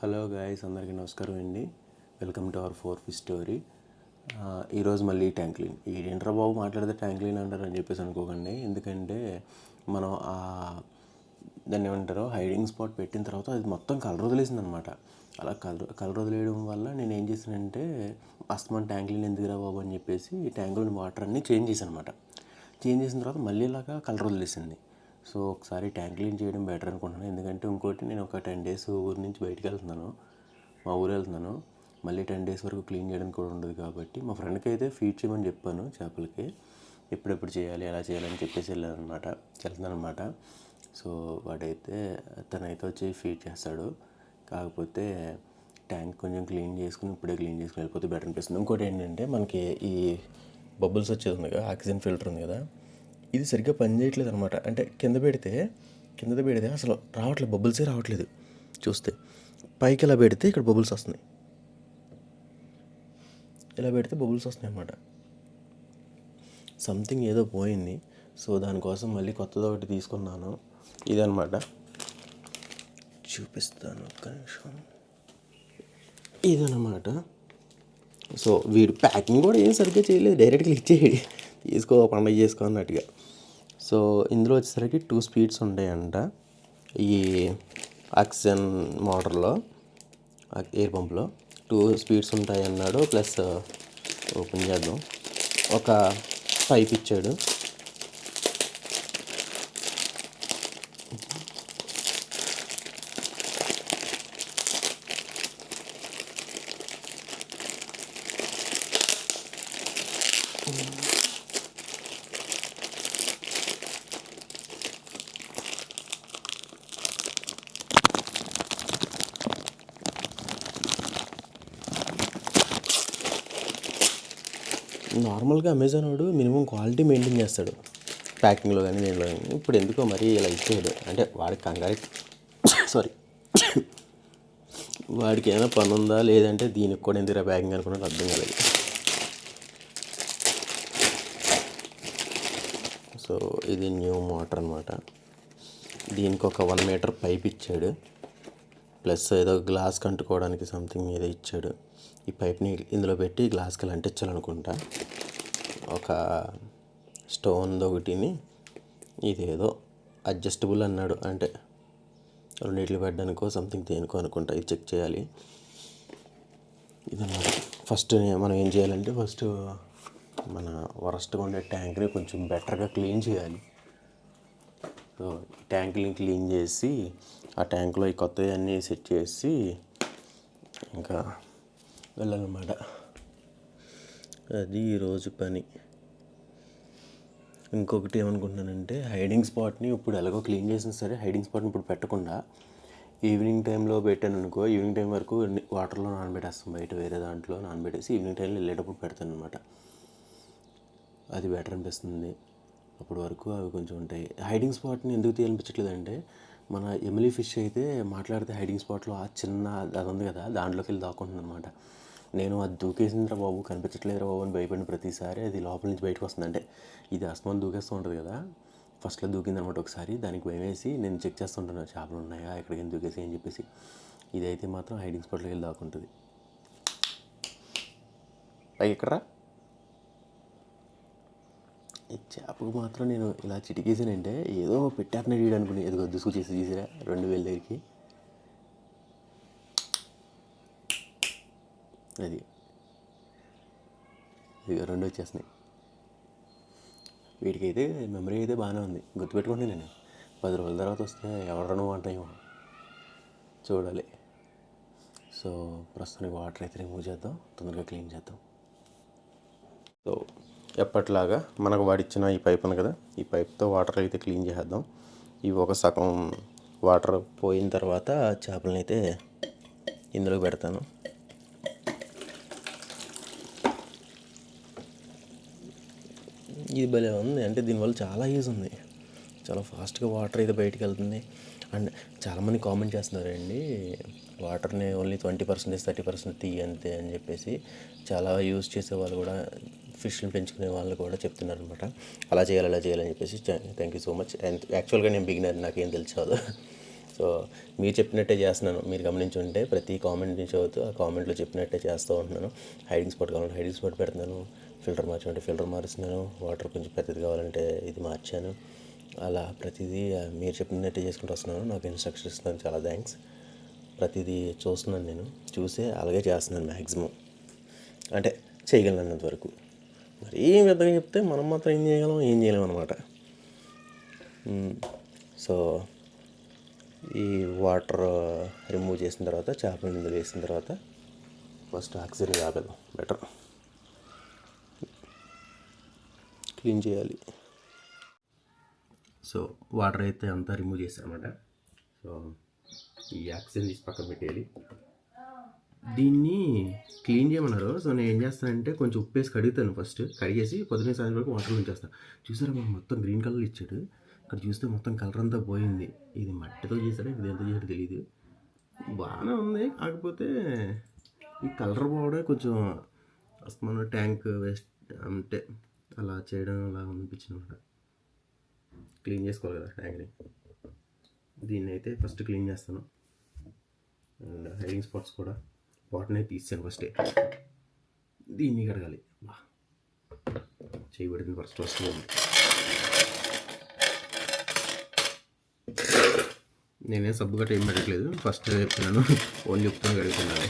Hello guys, అందరికీ నమస్కారం అండి. Welcome to our 4 story. ఈరోజు మళ్ళీ ట్యాంక్ క్లీన్. ఈ ఏంట్రా బాబు మాట్లాడితే ట్యాంక్ క్లీన్ అంటారు అని చెప్పేసి అనుకోకండి. ఎందుకంటే మనం దాన్ని ఏమంటారో హైడింగ్ స్పాట్ పెట్టిన తర్వాత అది మొత్తం కలర్ వదిలేసింది అనమాట. అలా కలర్ వదిలేయడం వల్ల నేను ఏం చేశానంటే అస్తమాన్ ట్యాంక్ క్లీన్ ఎందుకురా బాబు అని చెప్పేసి ట్యాంకులోని వాటర్ అన్నీ చేంజ్ చేశాను అనమాట. చేంజ్ చేసిన తర్వాత మళ్ళీ ఇలాగా కలర్ వదిలేసింది. సో ఒకసారి ట్యాంక్ క్లీన్ చేయడం బెటర్ అనుకుంటున్నాను. ఎందుకంటే ఇంకోటి నేను ఒక 10 days ఊరి నుంచి బయటికి వెళ్తున్నాను, మా ఊరు వెళ్తున్నాను. మళ్ళీ 10 days వరకు క్లీన్ చేయడానికి కూడా ఉండదు కాబట్టి మా ఫ్రెండ్కి అయితే ఫీడ్ చేయమని చెప్పాను చేపలకి. ఎప్పుడెప్పుడు చేయాలి ఎలా చేయాలని చెప్పేసి వెళ్తున్నాను అనమాట. సో తనైతే వచ్చి ఫీడ్ చేస్తాడు. కాకపోతే ట్యాంక్ కొంచెం ఇప్పుడే క్లీన్ చేసుకుని వెళ్ళిపోతే బెటర్ అనిపిస్తుంది. ఇంకోటి ఏంటంటే మనకి ఈ బబుల్స్ వచ్చేది ఉంది కదా, ఆక్సిజన్ ఫిల్టర్ ఉంది కదా, ఇది సరిగ్గా పనిచేయట్లేదు అనమాట. అంటే కింద పెడితే అసలు రావట్లేదు, బబుల్సే రావట్లేదు. చూస్తే పైకి ఇలా పెడితే ఇక్కడ బబుల్స్ వస్తున్నాయి, ఇలా పెడితే బబుల్స్ వస్తున్నాయి అన్నమాట. సంథింగ్ ఏదో పోయింది. సో దానికోసం మళ్ళీ కొత్తది ఒకటి తీసుకున్నాను. ఇదనమాట, చూపిస్తాను ఒక్క నిమిషం. ఇదనమాట. సో వీడు ప్యాకింగ్ కూడా ఏం సరిగ్గా చేయలేదు, డైరెక్ట్గా ఇచ్చేయండి, తీసుకో పండుగ చేసుకో అన్నట్టుగా. సో ఇందులో వచ్చేసరికి 2 speeds ఉంటాయంట ఈ ఆక్సిజన్ మోటార్లో, ఎయిర్ పంప్లో 2 speeds ఉంటాయి అన్నాడు. ప్లస్ ఓపెన్ చేద్దాం, ఒక పైప్ ఇచ్చాడు. నార్మల్గా అమెజాన్ వాడు మినిమం క్వాలిటీ మెయింటైన్ చేస్తాడు ప్యాకింగ్లో కానీ దేనిలో కానీ. ఇప్పుడు ఎందుకో మరీ ఇలా ఇచ్చేయడు. అంటే వాడికి వాడికి ఏమైనా పని ఉందా లేదంటే దీనికి కూడా ఎందుకు ప్యాకింగ్ అనుకున్నది అర్థం కాలేదు. సో ఇది న్యూ మోటార్ అనమాట. దీనికి ఒక 1 meter పైప్ ఇచ్చాడు. ప్లస్ ఏదో గ్లాస్ కంటుకోవడానికి సంథింగ్ ఏదో ఇచ్చాడు. ఈ పైప్ని ఇందులో పెట్టి గ్లాస్కి అలా అంటించాలనుకుంటా. ఒక స్టోన్ ఒకటిని, ఇదేదో అడ్జస్టబుల్ అన్నాడు, అంటే రెండిట్లు పెట్టడానికో సంథింగ్ దేనికో అనుకుంటా. ఇది చెక్ చేయాలి. ఇదన్నమాట. ఫస్ట్ మనం ఏం చేయాలంటే మన వరస్ట్గా ఉండే ట్యాంక్ని కొంచెం బెటర్గా క్లీన్ చేయాలి. సో ట్యాంక్ని క్లీన్ చేసి ఆ ట్యాంక్లో ఈ కొత్తవి అన్నీ సెట్ చేసి ఇంకా వెళ్ళాలన్నమాట. అది ఈరోజు పని. ఇంకొకటి ఏమనుకుంటున్నానంటే హైడింగ్ స్పాట్ని ఇప్పుడు ఎలాగో క్లీన్ చేసినా సరే హైడింగ్ స్పాట్ని ఇప్పుడు పెట్టకుండా ఈవినింగ్ టైంలో పెట్టాను అనుకో, ఈవినింగ్ టైం వరకు వాటర్లో నానబెట్టేస్తాం, బయట వేరే దాంట్లో నానబెట్టేసి ఈవినింగ్ టైంలో వెళ్ళేటప్పుడు పెడతాను అనమాట. అది బెటర్ అనిపిస్తుంది. అప్పటి వరకు అవి కొంచెం ఉంటాయి. హైడింగ్ స్పాట్ని ఎందుకు తీయాలనిపించట్లేదు అంటే, మన ఎమిలీ ఫిష్ అయితే మాట్లాడితే హైడింగ్ స్పాట్లో ఆ చిన్న అది ఉంది కదా, దాంట్లోకి వెళ్ళి దాక్కుంటుంది అనమాట. నేను అది దూకేసిందిరా బాబు, కనిపించట్లేదురా బాబు అని భయపడిన ప్రతిసారి అది లోపల నుంచి బయటకు వస్తుంది. అంటే ఇది అస్తమానం దూకేస్తూ ఉంటుంది కదా, ఫస్ట్లో దూకింది అనమాట ఒకసారి. దానికి భయం వేసి నేను చెక్ చేస్తుంటాను చేపలు ఉన్నాయా ఎక్కడికి దూకేసి అని చెప్పేసి. ఇదైతే మాత్రం హైడింగ్ స్పాట్లోకి వెళ్ళి దాక్కుంటుంది. ఎక్కడరా ఈ చేపకు మాత్రం నేను ఇలా చిటికేసానంటే ఏదో పెట్టేస్తున్నాడు వీడు అనుకుని, ఎదుగో దుసుకు చేసి తీసిరా 2000 దగ్గరికి. అది ఇక 2 వచ్చేస్తున్నాయి. వీటికైతే మెమరీ అయితే బాగానే ఉంది, గుర్తుపెట్టుకుంటే నేను 10 రోజుల తర్వాత వస్తే ఎవడను అంటాయేమో చూడాలి. సో ప్రస్తుతానికి వాటర్ అయితే రిమూవ్ చేద్దాం, తొందరగా క్లీన్ చేద్దాం. సో ఎప్పట్లాగా మనకు వాడిచ్చిన ఈ పైప్ ఉంది కదా, ఈ పైప్తో వాటర్ అయితే క్లీన్ చేసేద్దాం. ఇవి ఒక సగం వాటర్ పోయిన తర్వాత చేపలని అయితే ఇందులో పెడతాను. ఇది భలే ఉంది, అంటే దీనివల్ల చాలా యూజ్ ఉంది. చాలా ఫాస్ట్గా వాటర్ అయితే బయటికి వెళ్తుంది. అండ్ చాలామంది కామెంట్ చేస్తున్నారండి, వాటర్ని ఓన్లీ 20% 30% తీయి అంతే అని చెప్పేసి. చాలా యూజ్ చేసే వాళ్ళు కూడా, ఫిష్ని పెంచుకునే వాళ్ళు కూడా చెప్తున్నారు అనమాట, అలా చేయాలని చెప్పేసి. Thank you so much. And యాక్చువల్గా నేను బిగినర్, నాకేం తెలియదు. సో మీరు చెప్పినట్టే చేస్తున్నాను. మీరు గమనించుంటే ప్రతి కామెంట్ని చదువుతూ ఆ కామెంట్లో చెప్పినట్టే చేస్తూ ఉంటున్నాను. హైడింగ్ స్పాట్ కావాలంటే హైడింగ్ స్పాట్ పెడుతున్నాను, ఫిల్టర్ మార్చమంటే ఫిల్టర్ మారుస్తున్నాను, వాటర్ కొంచెం పెద్దది కావాలంటే ఇది మార్చాను. అలా ప్రతిదీ మీరు చెప్పినట్టే చేసుకుంటూ వస్తున్నాను. నాకు ఇన్స్ట్రక్షన్స్ ఇస్తున్నాను, చాలా థ్యాంక్స్. ప్రతిదీ చూస్తున్నాను, నేను చూసే అలాగే చేస్తున్నాను మ్యాక్సిమం. అంటే చేయగలనంత వరకు. మరీ పెద్దగా చెప్తే మనం మాత్రం ఏం చేయలేం అనమాట. సో ఈ వాటర్ రిమూవ్ చేసిన తర్వాత చేపలు ఇందులో వేసిన తర్వాత ఫస్ట్ ఆక్సిజన్ ఆగదు, బెటర్ క్లీన్ చేయాలి. సో వాటర్ అయితే అంతా రిమూవ్ చేశాను అనమాట. సో ఈ ఆక్సిజన్ తీసి పక్కన పెట్టేయాలి. దీన్ని క్లీన్ చేయమన్నారు. సో నేను ఏం చేస్తానంటే కొంచెం ఉప్పు వేసి కడుగుతాను. ఫస్ట్ కడిగేసి పొద్దున్న సాయంత్రం వరకు వాటర్ ఉంచేస్తాను. చూసారా, మనం మొత్తం గ్రీన్ కలర్ ఇచ్చాడు. ఇక్కడ చూస్తే మొత్తం కలర్ అంతా పోయింది. ఇది మట్టితో చేశాడు, ఇది ఎంత చేశాడో తెలియదు. బాగానే ఉంది, కాకపోతే ఈ కలర్ పోవడం కొంచెం మన ట్యాంక్ వేస్ట్ అంటే అలా చేయడం అలా అనిపించింది అనమాట. క్లీన్ చేసుకోవాలి కదా ట్యాంక్ని. దీన్ని అయితే ఫస్ట్ క్లీన్ చేస్తాను. అండ్ హైడింగ్ స్పాట్స్ కూడా వాటిని తీసాను ఫస్టే. దీన్ని కడగాలి. చేయబడింది ఫస్ట్ వస్తుంది. నేనే సబ్బు గట్ట ఏం పెట్టట్లేదు, ఫస్ట్ చెప్తున్నాను, ఓన్లీ ఉప్పుతో కడుగుతున్నాను.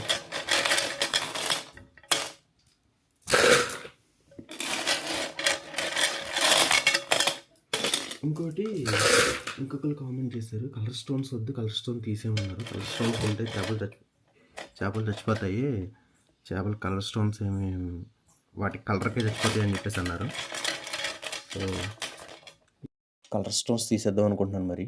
ఇంకొకరు కామెంట్ చేశారు, కలర్ స్టోన్స్ వద్దు, కలర్ స్టోన్ తీసేయమన్నారు. కలర్ స్టోన్స్ ఉంటే చేపలు చచ్చిపోతాయి, చేపలు కలర్ స్టోన్స్ ఏమి వాటి కలర్కే చచ్చిపోతాయి అని చెప్పేసి అన్నారు. సో కలర్ స్టోన్స్ తీసేద్దాం అనుకుంటున్నాను. మరి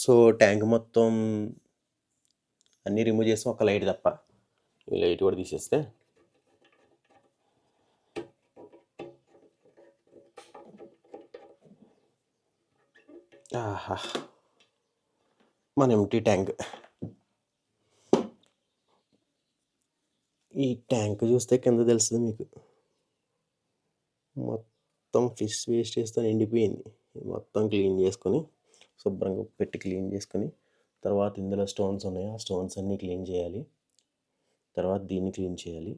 సో ట్యాంక్ మొత్తం అన్నీ రిమూవ్ చేసి ఒక లైట్ తప్ప, ఈ లైట్ కూడా తీసేస్తే ఆహా మన ఎంటీ ట్యాంక్. ఈ ట్యాంక్ చూస్తే కింద తెలుస్తుంది మీకు, మొత్తం ఫిష్ వేస్టేజ్తో నిండిపోయింది. మొత్తం క్లీన్ చేసుకొని శుభ్రంగా పెట్టి క్లీన్ చేసుకొని తర్వాత ఇందులో స్టోన్స్ ఉన్నాయి, ఆ స్టోన్స్ అన్నీ క్లీన్ చేయాలి. తర్వాత దీన్ని క్లీన్ చేయాలి.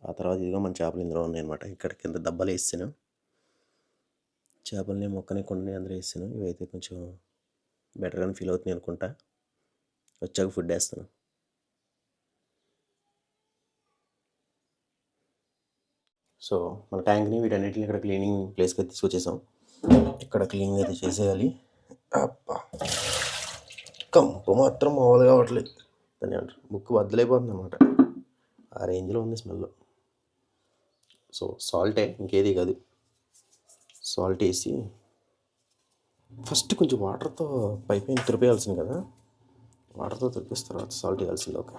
ఆ తర్వాత ఇదిగో మన చేపలు ఇందులో ఉన్నాయన్నమాట. ఇక్కడ కింద డబ్బాలు వేసాను, చేపలని మొక్కని కొన్ని అందరూ వేసాను. ఇవైతే కొంచెం బెటర్గానే ఫీల్ అవుతుంది అనుకుంటా. వచ్చాక ఫుడ్ వేస్తాను. సో మన ట్యాంక్ని వీటన్నిటిని ఇక్కడ క్లీనింగ్ ప్లేస్కి అయితే తీసుకొచ్చేసాం. ఇక్కడ క్లీనింగ్ అయితే చేసేయాలి. అబ్బా కంపు మాత్రం మామూలుగా అవ్వట్లేదు, దాన్ని అంటారు ముక్కు బద్దలైపోతుంది అనమాట. ఆ రేంజ్లో ఉంది స్మెల్. సో సాల్టే, ఇంకేది కాదు. సాల్ట్ వేసి ఫస్ట్ కొంచెం వాటర్తో పైపైన తురిపేయాల్సింది కదా, వాటర్తో తురిపేసిన తర్వాత సాల్ట్ వేయాల్సింది. ఓకే,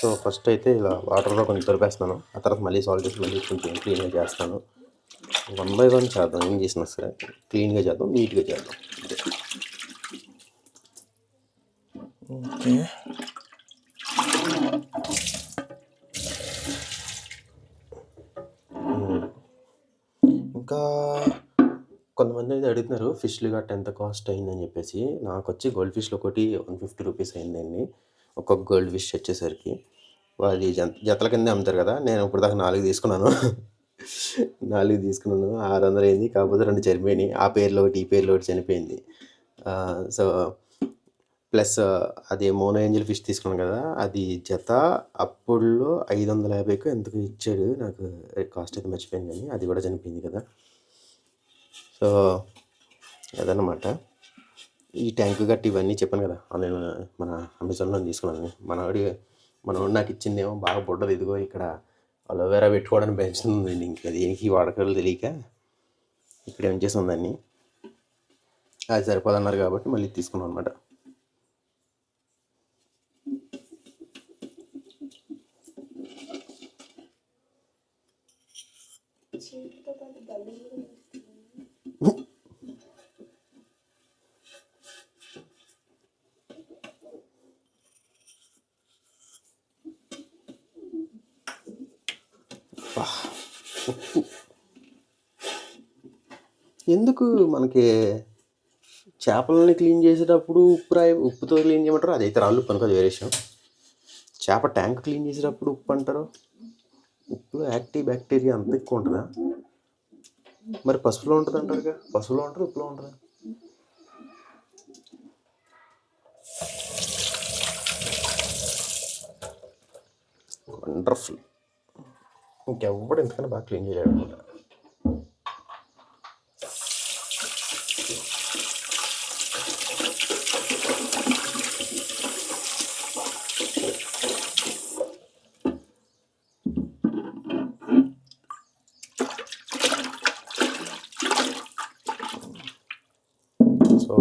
సో ఫస్ట్ అయితే ఇలా వాటర్లో కొంచెం తొరిపేస్తున్నాను. ఆ తర్వాత మళ్ళీ సాల్ట్ వేసి మళ్ళీ కొంచెం క్లీన్గా చేస్తాను. 1 by 1 చేద్దాం, ఏం చేసినా సరే క్లీన్గా చేద్దాం, నీట్గా చేద్దాం. ఓకే, ఇంకా కొంతమంది అయితే అడుగుతున్నారు ఫిష్లు గట్ట ఎంత కాస్ట్ అయిందని చెప్పేసి. నాకు వచ్చి గోల్డ్ ఫిష్లు ఒకటి 150 రూపీస్ అయిందండి. ఒక్కొక్క గోల్డ్ ఫిష్ వచ్చేసరికి అది జతల కింద అమ్ముతారు కదా. నేను ఇప్పుడు దాకా 4 తీసుకున్నాను. 4 తీసుకున్నాను, 600 అయింది. కాకపోతే 2 చనిపోయినాయి. ఆ పేర్లో ఒకటి, ఈ పేర్లో ఒకటి చనిపోయింది. సో ప్లస్ అది మోనో ఏంజల్ ఫిష్ తీసుకున్నాను కదా, అది జత అప్పుడులో 550కు ఎందుకు ఇచ్చాడు. నాకు కాస్ట్ అయితే మర్చిపోయింది, కానీ అది కూడా చనిపోయింది కదా. సో అదన్నమాట. ఈ ట్యాంకు గట్టి ఇవన్నీ చెప్పాను కదా, నేను మన అమెజాన్లో తీసుకున్నాను. మనవాడు నాకు ఇచ్చిందేమో బాగా బుడ్డది. ఇదిగో ఇక్కడ అలోవెరా పెట్టుకోవడానికి పెంచుతుందండి. ఇంకా దేనికి వాడకాలు తెలియక ఇక్కడ ఏం చేసి ఉందాన్ని, అది సరిపోదన్నారు కాబట్టి మళ్ళీ తీసుకున్నాను అనమాట. ఉప్పు ఎందుకు మనకి చేపలని క్లీన్ చేసేటప్పుడు ఉప్పుతో క్లీన్ చేయమంటారు, అదైతే రాళ్ళు ఉప్పు అనుకోదు, వేరే విషయం. చేప ట్యాంక్ క్లీన్ చేసేటప్పుడు ఉప్పు అంటారు. ఉప్పులో యాక్టివ్ బ్యాక్టీరియా అంత ఎక్కువ ఉంటుందా? మరి పసుపులో ఉంటుంది అంటారుగా, పసుపులో ఉంటుంది ఉప్పులో ఉంటుంది. వండర్ఫుల్. ఇంకెవ్వడు ఎందుకని బాగా క్లీన్ చేయలేడు అనమాట. సో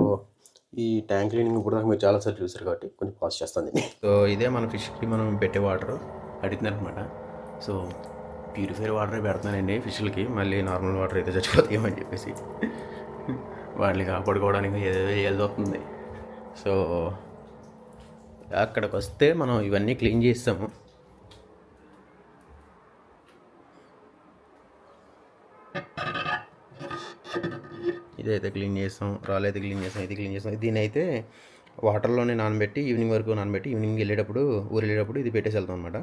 ఈ ట్యాంక్ క్లీనింగ్ ఇప్పుడు దాకా మీరు చాలాసార్లు చూసారు కాబట్టి కొంచెం పాజ్ చేస్తుంది. సో ఇదే మన ఫిష్కి మనం పెట్టే వాటర్ అడుగుతున్నారనమాట. సో ప్యూరిఫైర్ వాటరే పెడుతున్నానండి ఫిష్లకి, మళ్ళీ నార్మల్ వాటర్ అయితే చచ్చిపోతాయేమని చెప్పేసి వాటిని కాపాడుకోవడానికి ఏదో వెళ్తుంది. సో అక్కడికి వస్తే మనం ఇవన్నీ క్లీన్ చేస్తాము. ఇదైతే క్లీన్ చేస్తాం, రాళ్ళు అయితే క్లీన్ చేస్తాం, ఇది క్లీన్ చేస్తాం. దీని అయితే వాటర్లోనే నానబెట్టి ఈవినింగ్ వరకు నానబెట్టి ఈవినింగ్ వెళ్ళేటప్పుడు ఊరు వెళ్ళేటప్పుడు ఇది పెట్టేసి వెళ్తాం అనమాట.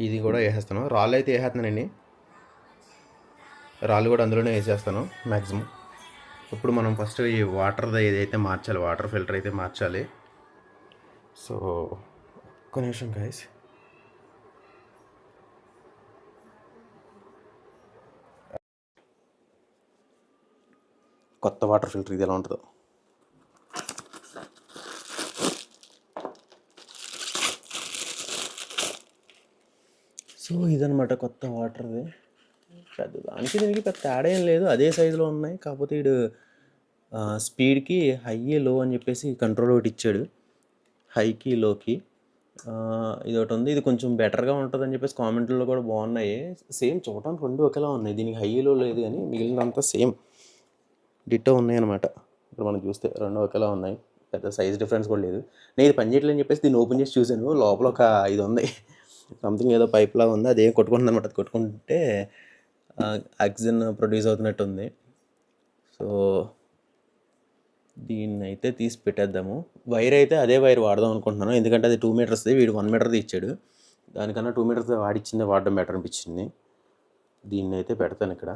ఇది కూడా వేసేస్తాను. రాళ్ళు అయితే వేసేస్తున్నానండి, రాళ్ళు కూడా అందులోనే వేసేస్తాను మ్యాక్సిమం. ఇప్పుడు మనం ఫస్ట్ ఈ వాటర్ది ఏదైతే మార్చాలి, వాటర్ ఫిల్టర్ అయితే మార్చాలి. సో ఒక్క నిమిషం గైస్. కొత్త వాటర్ ఫిల్టర్ ఇది ఎలా ఉంటుందో. సో ఇదనమాట కొత్త వాటర్ది. పెద్ద దానికి దీనికి పెద్ద తేడా ఏం లేదు, అదే సైజులో ఉన్నాయి. కాకపోతే వీడు స్పీడ్కి హై లో అని చెప్పేసి కంట్రోల్ ఒకటి ఇచ్చాడు, హైకి లోకి. ఇది ఒకటి ఉంది, ఇది కొంచెం బెటర్గా ఉంటుంది అని చెప్పేసి కామెంట్లో కూడా బాగున్నాయి. సేమ్ చూడటానికి రెండు ఒకేలా ఉన్నాయి, దీనికి హైలో లేదు కానీ మిగిలినంతా సేమ్ డిట్టో ఉన్నాయి అనమాట. ఇప్పుడు మనం చూస్తే రెండు ఒకేలా ఉన్నాయి, పెద్ద సైజ్ డిఫరెన్స్ కూడా లేదు. నేను ఇది పని చేయట్లేదని చెప్పేసి దీన్ని ఓపెన్ చేసి చూశాను, లోపల ఒక ఇది ఉంది, సంథింగ్ ఏదో పైప్లా ఉంది, అదేం కొట్టుకుంటుంది అనమాట. అది కొట్టుకుంటే ఆక్సిజన్ ప్రొడ్యూస్ అవుతున్నట్టు ఉంది. సో దీన్ని అయితే తీసి పెట్టేద్దాము. వైర్ అయితే అదే వైర్ వాడదాం అనుకుంటున్నాను, ఎందుకంటే అది 2 మీటర్స్ది, వీడు 1 మీటర్ది ఇచ్చాడు. దానికన్నా 2 మీటర్స్ వాడిచ్చిందే వాడడం బెటర్ అనిపించింది. దీన్ని అయితే పెడతాను ఇక్కడ.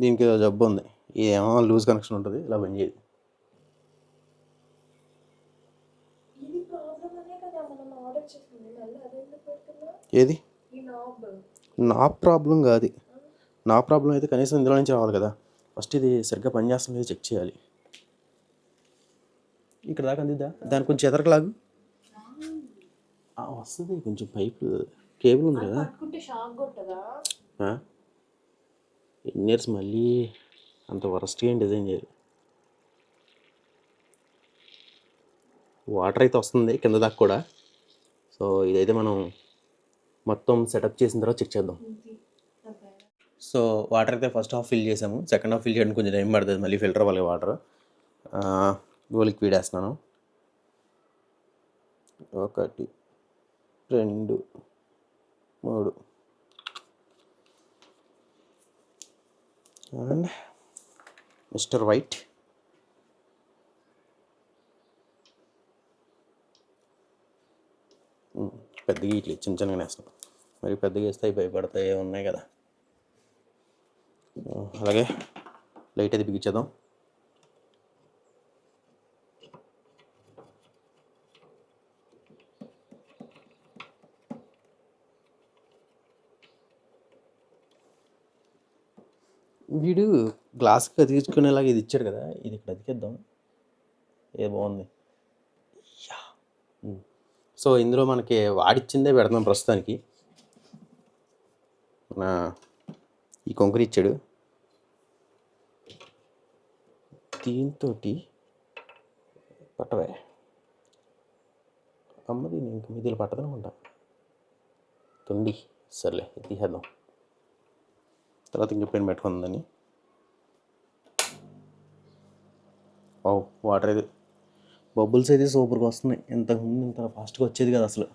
దీనికి ఏదో జబ్బు ఉంది, ఏమో లూజ్ కనెక్షన్ ఉంటుంది, ఇలా బంద్ చేయదు. ఏది నా ప్రాబ్లం కాదు, నా ప్రాబ్లం అయితే కనీసం ఇందులో నుంచి రావాలి కదా. ఫస్ట్ ఇది సరిగ్గా పనిచేస్తుంది చెక్ చేయాలి. ఇక్కడ దాకా అందిద్దా, దానికి కొంచెం ఎదరకలాగు వస్తుంది, కొంచెం పైపు కేబుల్ ఉంది కదా. ఇయర్స్ మళ్ళీ అంత వరస్ట్గా ఏం డిజైన్ చేయాలి. వాటర్ అయితే వస్తుంది కింద దాకా కూడా. సో ఇదైతే మనం మొత్తం సెటప్ చేసిన తర్వాత చెక్ చేద్దాం. సో వాటర్ అయితే ఫస్ట్ హాఫ్ ఫిల్ చేసాము, సెకండ్ హాఫ్ ఫిల్ చేయడానికి కొంచెం టైం పడుతుంది, మళ్ళీ ఫిల్టర్ అవ్వాలి వాటర్. లిక్విడ్ వేస్తున్నాను, 1 2 3 అండ్ మిస్టర్ వైట్. పెద్దగా ఇట్లా చిన్న చిన్నగా వేస్తాం, మరి పెద్దగా వేస్తే భయపడతాయి ఉన్నాయి కదా. అలాగే లైట్ అయితే బిగించేద్దాం. వీడు గ్లాస్కి అతికించుకునేలాగా ఇది ఇచ్చాడు కదా, ఇది ఇక్కడ అతికిద్దాం. బాగుంది. సో ఇందులో మనకి వాడిచ్చిందే పెడతాం ప్రస్తుతానికి. నా ఈ కొంకరి ఇచ్చాడు. దీంతో పట్టవే అమ్మది ఇంక మీదిలో పట్టదనుకుంటా. తొండి సర్లే తీసేద్దాం, తర్వాత ఇంకెప్పుడైనా పెట్టుకుందని. వాటర్ అయితే బబుల్స్ అయితే సూపర్గా వస్తున్నాయి. ఇంతకుముందు ఇంత ఫాస్ట్గా వచ్చేది కదా అసలు.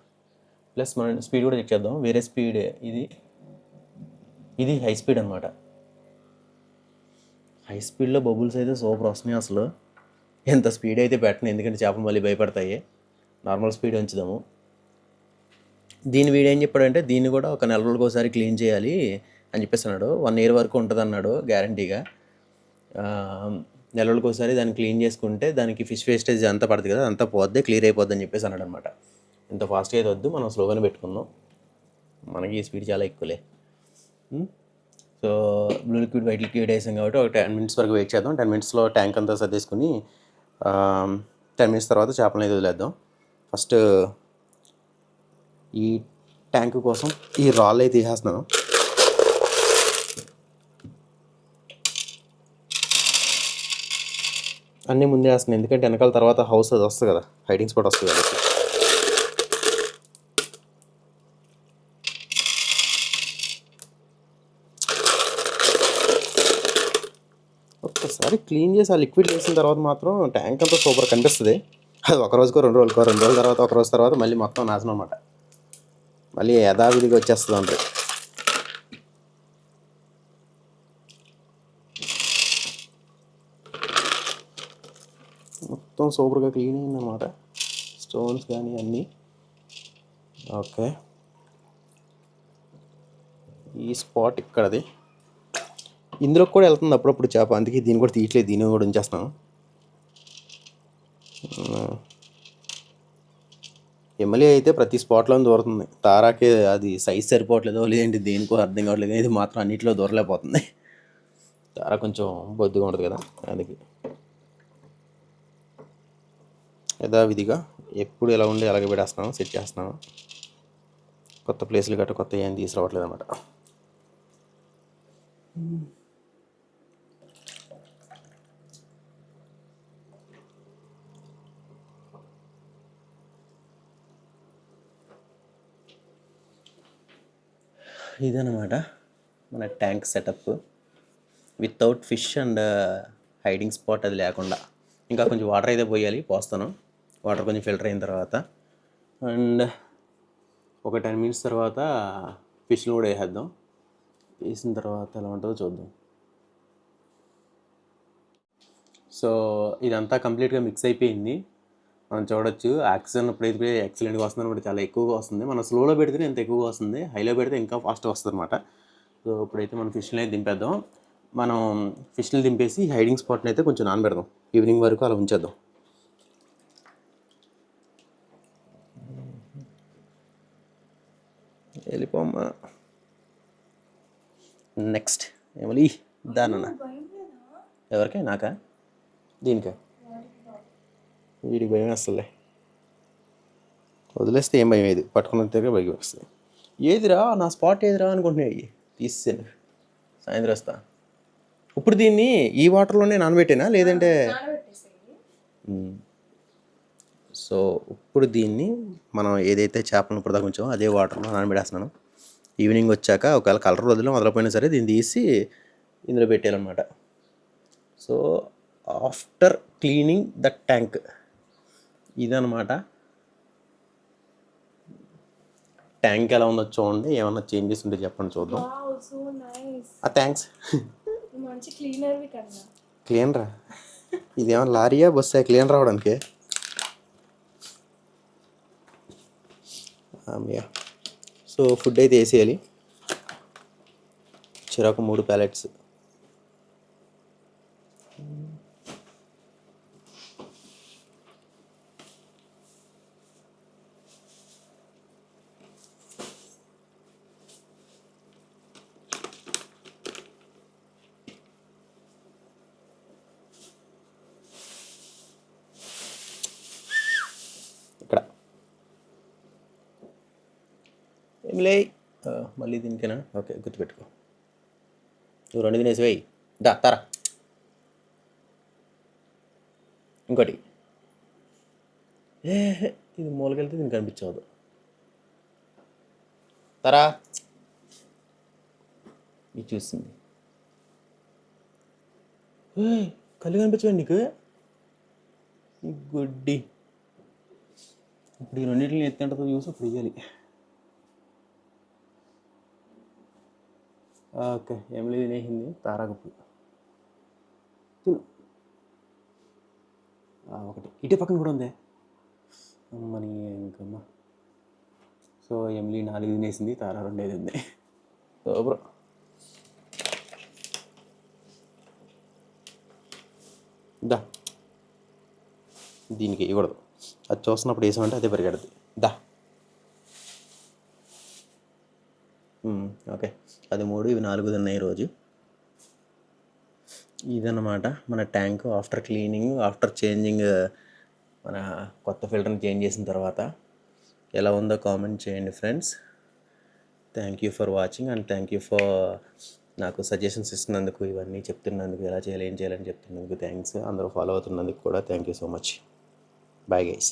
ప్లస్ మనం స్పీడ్ కూడా చెక్ చేద్దాం. వేరే స్పీడ్ ఇది హై స్పీడ్ అనమాట. హై స్పీడ్లో బబుల్స్ అయితే సూపర్ వస్తున్నాయి అసలు. ఎంత స్పీడ్ అయితే పెట్టను, ఎందుకంటే చేపలు మళ్ళీ భయపడతాయి. Normal speed ఉంచుదాము. దీని వీడు ఏం చెప్పాడంటే దీన్ని కూడా ఒక 4 రోజులకు ఒకసారి క్లీన్ చేయాలి అని చెప్పేసి అన్నాడు. 1 year వరకు ఉంటుంది అన్నాడు గ్యారంటీగా. 4 రోజులకు ఒకసారి దాన్ని క్లీన్ చేసుకుంటే దానికి ఫిష్ వేస్టేజ్ అంతా పడుతుంది కదా, అంతా పోద్ది, క్లియర్ అయిపోద్ది అని చెప్పేసి అన్నాడు అనమాట. ఇంత ఫాస్ట్గా అయితే వద్దు, మనం స్లోగానే పెట్టుకుందాం, మనకి ఈ స్పీడ్ చాలా ఎక్కువలే. So blue liquid white liquid వేసాం కాబట్టి ఒక 10 minutes వరకు వెయిట్ చేద్దాం. 10 minutesలో ట్యాంక్ అంతా సర్దేసుకుని 10 minutes తర్వాత చేపలను అయితే వదిలేద్దాం. ఫస్ట్ ఈ ట్యాంక్ కోసం ఈ రాళ్ళు అయితే తీసేస్తున్నాను. అన్నీ ముందే వేస్తున్నాను, ఎందుకంటే వెనకాల తర్వాత హౌస్ అది వస్తుంది కదా, హైడింగ్ స్పాట్ వస్తుంది కాబట్టి. ఒక్కసారి క్లీన్ చేసి ఆ లిక్విడ్ వేసిన తర్వాత మాత్రం ట్యాంక్ అంతా సూపర్ కనిపిస్తుంది. అది ఒక రోజుకో 2 రోజులకో, 2 రోజుల తర్వాత ఒక రోజు తర్వాత మళ్ళీ మొత్తం నాశనం అనమాట. మళ్ళీ యథావిధిగా వచ్చేస్తుంది అంటే. మొత్తం సూపర్గా క్లీన్ అయిందన్నమాట, స్టోన్స్ కానీ అన్నీ. ఓకే, ఈ స్పాట్ ఇక్కడది, ఇందులో కూడా వెళ్తుంది అప్పుడప్పుడు చేప, అందుకే దీన్ని కూడా తీయట్లేదు, దీన్ని కూడా ఉంచేస్తున్నాను. ఎమ్మెల్యే అయితే ప్రతి స్పాట్లో దూరుతుంది. తారాకే అది సైజ్ సరిపోవట్లేదో లేదంటే దేనికో అర్థం కావట్లేదు, ఇది మాత్రం అన్నింటిలో దూరలేకపోతుంది. తారా కొంచెం బొద్దుగా ఉంటుంది కదా, అందుకే యథావిధిగా ఎప్పుడు ఎలా ఉండి అలాగే పెట్టేస్తున్నాను, సెట్ చేస్తున్నాను. కొత్త ప్లేస్లు గట్రా కొత్త ఏం తీసుకురావట్లేదు అన్నమాట. ఇదన్నమాట మన tank setup without fish and hiding spot అది లేకుండా. ఇంకా కొంచెం వాటర్ అయితే పోయాలి, పోస్తాను. వాటర్ కొంచెం ఫిల్టర్ అయిన తర్వాత అండ్ ఒక 10 minutes తర్వాత ఫిష్ని కూడా వేసేద్దాం. వేసిన తర్వాత ఎలా ఉంటుందో చూద్దాం. సో ఇదంతా కంప్లీట్గా మిక్స్ అయిపోయింది, మనం చూడొచ్చు. ఆక్సిజన్ ఇప్పుడైతే ఎక్సలెంట్గా వస్తుంది అనమాట, చాలా ఎక్కువగా వస్తుంది. మనం స్లోలో పెడితేనే ఎంత ఎక్కువగా వస్తుంది, హైలో పెడితే ఇంకా ఫాస్ట్గా వస్తుంది అనమాట. సో ఇప్పుడైతే మనం ఫిష్ని అయితే దింపేద్దాం. మనం ఫిష్ని దింపేసి హైడింగ్ స్పాట్ని అయితే కొంచెం నానబెడదాం, ఈవినింగ్ వరకు అలా ఉంచేద్దాం. వెళ్ళిపోమ్మా. నెక్స్ట్ ఏమలి దానన్న, ఎవరికే నాకా దీనికా? వీడికి భయం వేస్తుంది, వదిలేస్తే ఏం భయం ఏది, పట్టుకున్నంతగా భయం వస్తుంది. ఏదిరా నా స్పాట్ ఏదిరా అనుకుంటున్నాయి, తీసాను. సాయంత్రం వస్తా. ఇప్పుడు దీన్ని ఈ వాటర్లోనే నానబెట్టేనా లేదంటే? సో ఇప్పుడు దీన్ని మనం ఏదైతే చేపలను ఇప్పుడు దాకా ఉంచామో అదే వాటర్లో నానబెట్టేస్తున్నాను. ఈవినింగ్ వచ్చాక ఒకవేళ కలర్ వదిలి మొదలపోయినా సరే దీన్ని తీసి ఇందులో పెట్టేయాలన్నమాట. So after cleaning the tank ఇదన్నమాట. ట్యాంక్ ఎలా ఉందో చూడండి, ఏమన్నా చేంజెస్ ఉంటే చెప్పండి చూద్దాం. థ్యాంక్స్. క్లీనరా? ఇదేమన్నా లారీయా బస్సా క్లీనర్ రావడానికి? సో ఫుడ్ అయితే వేసేయాలి, చిరాకు 3 pallets. ఇక్కడ ఏమిలే మళ్ళీ దీనికేనా? ఓకే, గుర్తుపెట్టుకో. నువ్వు 2 తినేసి వేయి. దా తరా. ఇంకోటి. ఇది మూలకెళ్తే దీనికి కనిపించవద్దు. తరా. ఇది చూస్తుంది. కళ్ళు కనిపించవండి నీకు? గుడ్డి. ఇప్పుడు ఈ రెండింటిని ఎత్తుంటుందో చూసి అప్పుడు ఇవ్వాలి. ఓకే, ఎమ్లీ తినేసింది. తారాకు ఒకటి ఇటే పక్కన కూడా ఉంది అమ్మని ఇంకమ్మ. సో ఎమ్లీ 4 తినేసింది, తారా 2 తింది. సూపర్. దా, దీనికి ఇవ్వకూడదు. అది చూస్తున్నప్పుడు వేసామంటే అదే పరిగెడుతుంది. దా. ఓకే, అది 3, ఇవి 4 తిన్నాయి ఈరోజు. ఇదన్నమాట మన tank after cleaning, after changing. మన కొత్త ఫిల్టర్ని చేంజ్ చేసిన తర్వాత ఎలా ఉందో కామెంట్ చేయండి friends. Thank you for watching and thank you for నాకు సజెషన్స్ ఇస్తున్నందుకు, ఇవన్నీ చెప్తున్నందుకు, ఎలా చేయాలి ఏం చేయాలని చెప్తున్నందుకు థ్యాంక్స్. అందరూ ఫాలో అవుతున్నందుకు కూడా thank you so much. Bye guys.